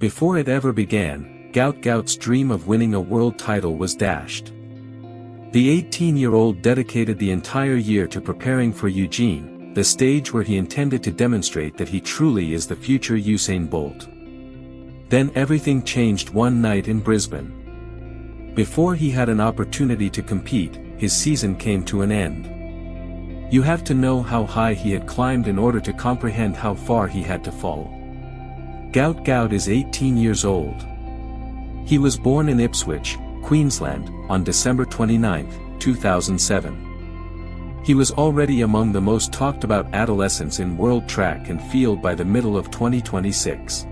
Before it ever began, Gout Gout's dream of winning a world title was dashed. The 18-year-old dedicated the entire year to preparing for Eugene, the stage where he intended to demonstrate that he truly is the future Usain Bolt. Then everything changed one night in Brisbane. Before he had an opportunity to compete, his season came to an end. You have to know how high he had climbed in order to comprehend how far he had to fall. Gout Gout is 18 years old. He was born in Ipswich, Queensland, on December 29, 2007. He was already among the most talked about adolescents in world track and field by the middle of 2026.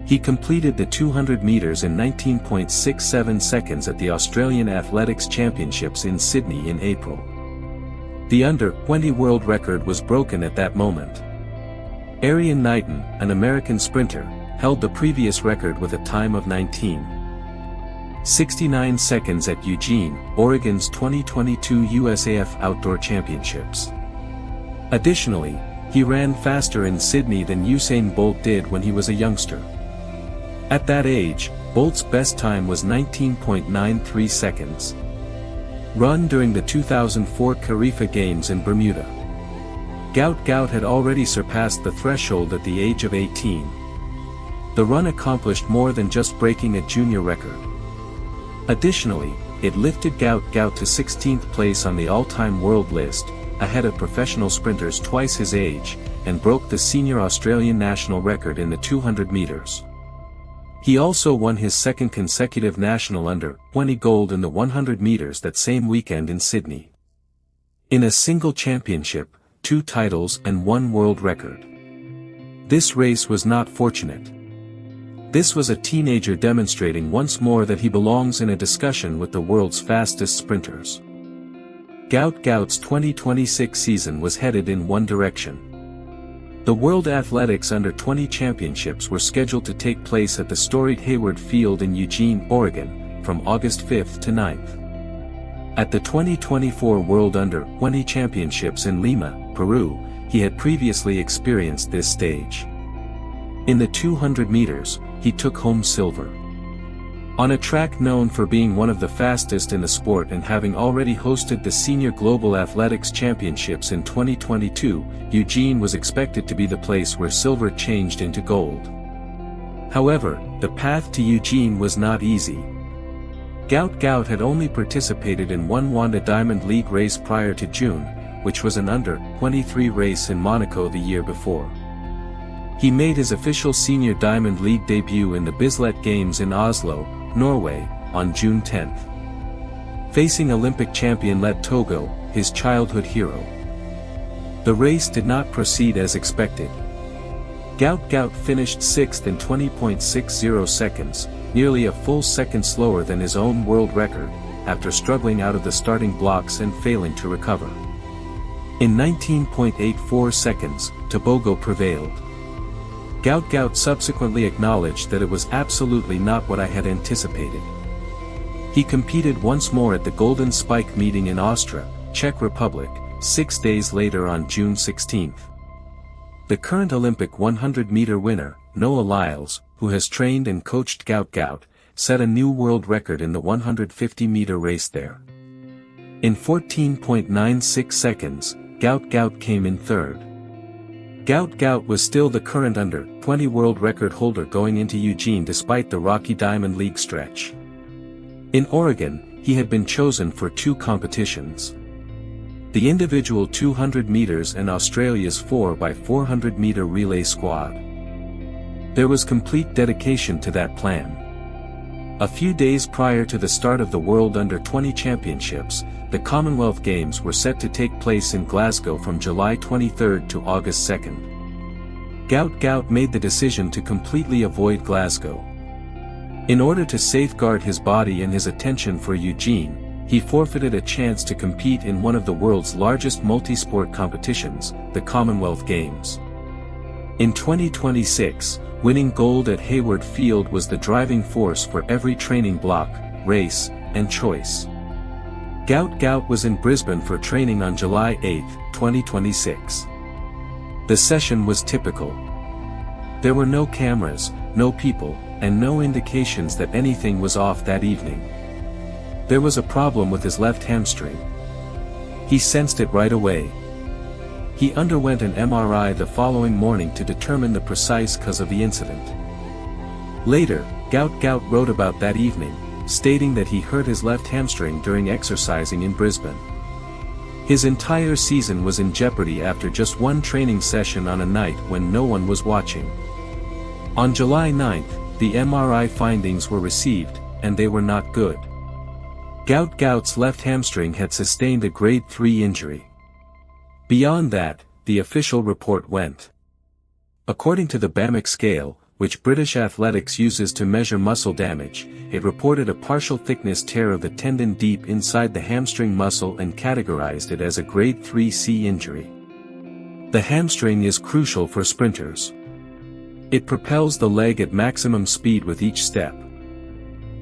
He completed the 200 meters in 19.67 seconds at the Australian Athletics Championships in Sydney in April. The under-20 world record was broken at that moment. Arian Knighton, an American sprinter, held the previous record with a time of 19.69 seconds at Eugene, Oregon's 2022 USAF Outdoor Championships. Additionally, he ran faster in Sydney than Usain Bolt did when he was a youngster. At that age, Bolt's best time was 19.93 seconds. Run during the 2004 Carifa Games in Bermuda. Gout Gout had already surpassed the threshold at the age of 18. The run accomplished more than just breaking a junior record. Additionally, it lifted Gout Gout to 16th place on the all-time world list, ahead of professional sprinters twice his age, and broke the senior Australian national record in the 200 meters. He also won his second consecutive national under-20 gold in the 100 meters that same weekend in Sydney. In a single championship, 2 titles and 1 world record. This race was not fortunate. This was a teenager demonstrating once more that he belongs in a discussion with the world's fastest sprinters. Gout Gout's 2026 season was headed in one direction. The World Athletics Under-20 Championships were scheduled to take place at the storied Hayward Field in Eugene, Oregon, from August 5 to 9. At the 2024 World Under-20 Championships in Lima, Peru, he had previously experienced this stage. In the 200 meters, he took home silver. On a track known for being one of the fastest in the sport and having already hosted the Senior Global Athletics Championships in 2022, Eugene was expected to be the place where silver changed into gold. However, the path to Eugene was not easy. Gout Gout had only participated in one Wanda Diamond League race prior to June, which was an under-23 race in Monaco the year before. He made his official Senior Diamond League debut in the Bislett Games in Oslo, Norway, on June 10. Facing Olympic champion Let Togo, his childhood hero. The race did not proceed as expected. Gout Gout finished 6th in 20.60 seconds, nearly a full second slower than his own world record, after struggling out of the starting blocks and failing to recover. In 19.84 seconds, Tobago prevailed. Gout Gout subsequently acknowledged that it was absolutely not what I had anticipated. He competed once more at the Golden Spike meeting in Ostra, Czech Republic, 6 days later on June 16. The current Olympic 100-meter winner, Noah Lyles, who has trained and coached Gout Gout, set a new world record in the 150-meter race there. In 14.96 seconds, Gout Gout came in third. Gout Gout was still the current under-20 world record holder going into Eugene despite the rocky Diamond League stretch. In Oregon, he had been chosen for 2 competitions. The individual 200 meters and Australia's 4x400 meter relay squad. There was complete dedication to that plan. A few days prior to the start of the World Under-20 Championships, the Commonwealth Games were set to take place in Glasgow from July 23 to August 2. Gout Gout made the decision to completely avoid Glasgow. In order to safeguard his body and his attention for Eugene, he forfeited a chance to compete in one of the world's largest multi-sport competitions, the Commonwealth Games. In 2026, winning gold at Hayward Field was the driving force for every training block, race, and choice. Gout Gout was in Brisbane for training on July 8, 2026. The session was typical. There were no cameras, no people, and no indications that anything was off that evening. There was a problem with his left hamstring. He sensed it right away. He underwent an MRI the following morning to determine the precise cause of the incident. Later, Gout Gout wrote about that evening, stating that he hurt his left hamstring during exercising in Brisbane. His entire season was in jeopardy after just one training session on a night when no one was watching. On July 9th, the MRI findings were received, and they were not good. Gout Gout's left hamstring had sustained a grade 3 injury. Beyond that, the official report went. According to the BAMC scale, which British Athletics uses to measure muscle damage, it reported a partial thickness tear of the tendon deep inside the hamstring muscle and categorized it as a grade 3C injury. The hamstring is crucial for sprinters. It propels the leg at maximum speed with each step.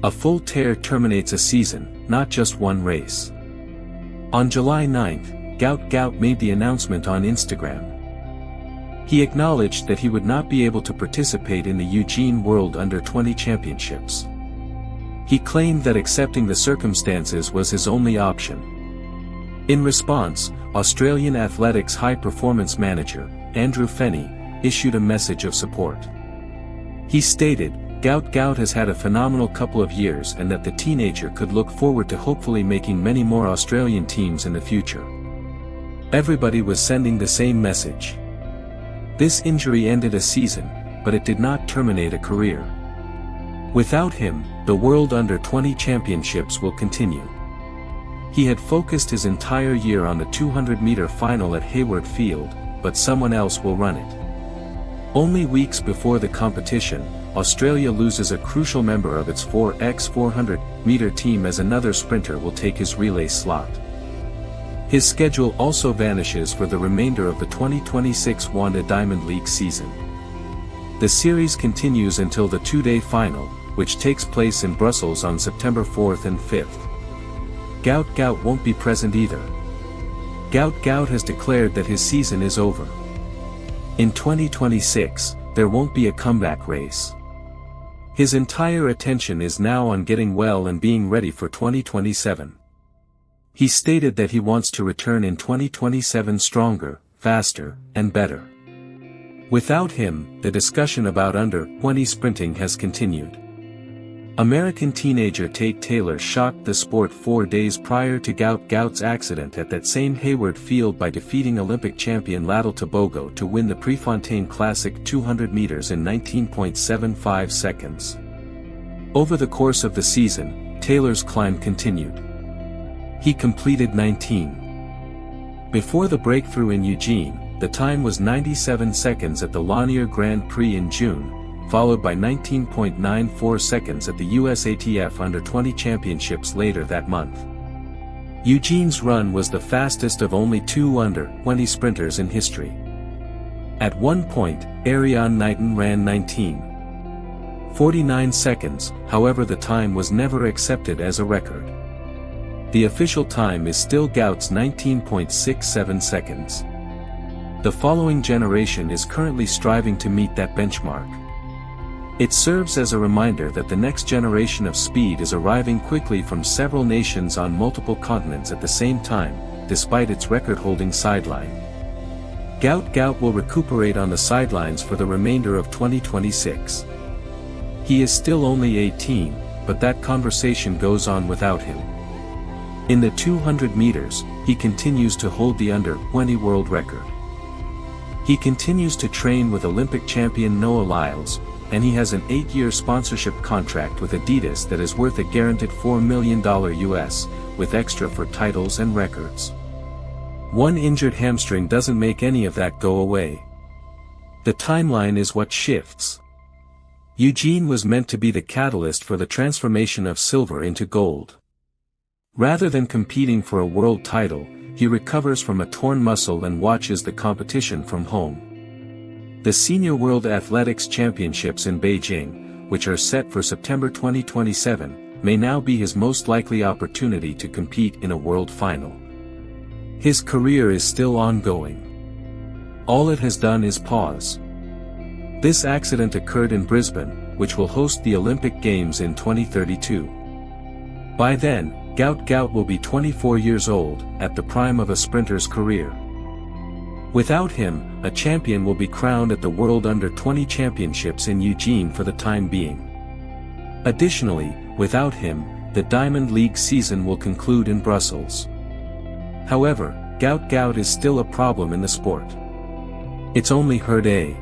A full tear terminates a season, not just one race. On July 9th, Gout Gout made the announcement on Instagram. He acknowledged that he would not be able to participate in the Eugene World Under-20 Championships. He claimed that accepting the circumstances was his only option. In response, Australian Athletics high-performance manager, Andrew Fenny, issued a message of support. He stated, "Gout Gout has had a phenomenal couple of years and that the teenager could look forward to hopefully making many more Australian teams in the future." Everybody was sending the same message. This injury ended a season, but it did not terminate a career. Without him, the World Under-20 Championships will continue. He had focused his entire year on the 200-meter final at Hayward Field, but someone else will run it. Only weeks before the competition, Australia loses a crucial member of its 4x400-meter team as another sprinter will take his relay slot. His schedule also vanishes for the remainder of the 2026 Wanda Diamond League season. The series continues until the two-day final, which takes place in Brussels on September 4th and 5th. Gout Gout won't be present either. Gout Gout has declared that his season is over. In 2026, there won't be a comeback race. His entire attention is now on getting well and being ready for 2027. He stated that he wants to return in 2027 stronger, faster, and better. Without him, the discussion about under-20 sprinting has continued. American teenager Tate Taylor shocked the sport 4 days prior to Gout Gout's accident at that same Hayward Field by defeating Olympic champion Ladle Tobogo to win the Prefontaine Classic 200 meters in 19.75 seconds. Over the course of the season, Taylor's climb continued. He completed 19. Before the breakthrough in Eugene, the time was 97 seconds at the Lanier Grand Prix in June, followed by 19.94 seconds at the USATF Under-20 Championships later that month. Eugene's run was the fastest of only 2 under-20 sprinters in history. At one point, Ariane Knighton ran 19.49 seconds, however the time was never accepted as a record. The official time is still Gout's 19.67 seconds. The following generation is currently striving to meet that benchmark. It serves as a reminder that the next generation of speed is arriving quickly from several nations on multiple continents at the same time, despite its record-holding sideline. Gout Gout will recuperate on the sidelines for the remainder of 2026. He is still only 18, but that conversation goes on without him. In the 200 meters, he continues to hold the under-20 world record. He continues to train with Olympic champion Noah Lyles, and he has an 8-year sponsorship contract with Adidas that is worth a guaranteed $4 million US, with extra for titles and records. One injured hamstring doesn't make any of that go away. The timeline is what shifts. Eugene was meant to be the catalyst for the transformation of silver into gold. Rather than competing for a world title, he recovers from a torn muscle and watches the competition from home. The Senior World Athletics Championships in Beijing, which are set for September 2027, may now be his most likely opportunity to compete in a world final. His career is still ongoing. All it has done is pause. This accident occurred in Brisbane, which will host the Olympic Games in 2032. By then, Gout Gout will be 24 years old, at the prime of a sprinter's career. Without him, a champion will be crowned at the World Under-20 Championships in Eugene for the time being. Additionally, without him, the Diamond League season will conclude in Brussels. However, Gout Gout is still a problem in the sport. It's only Herd A.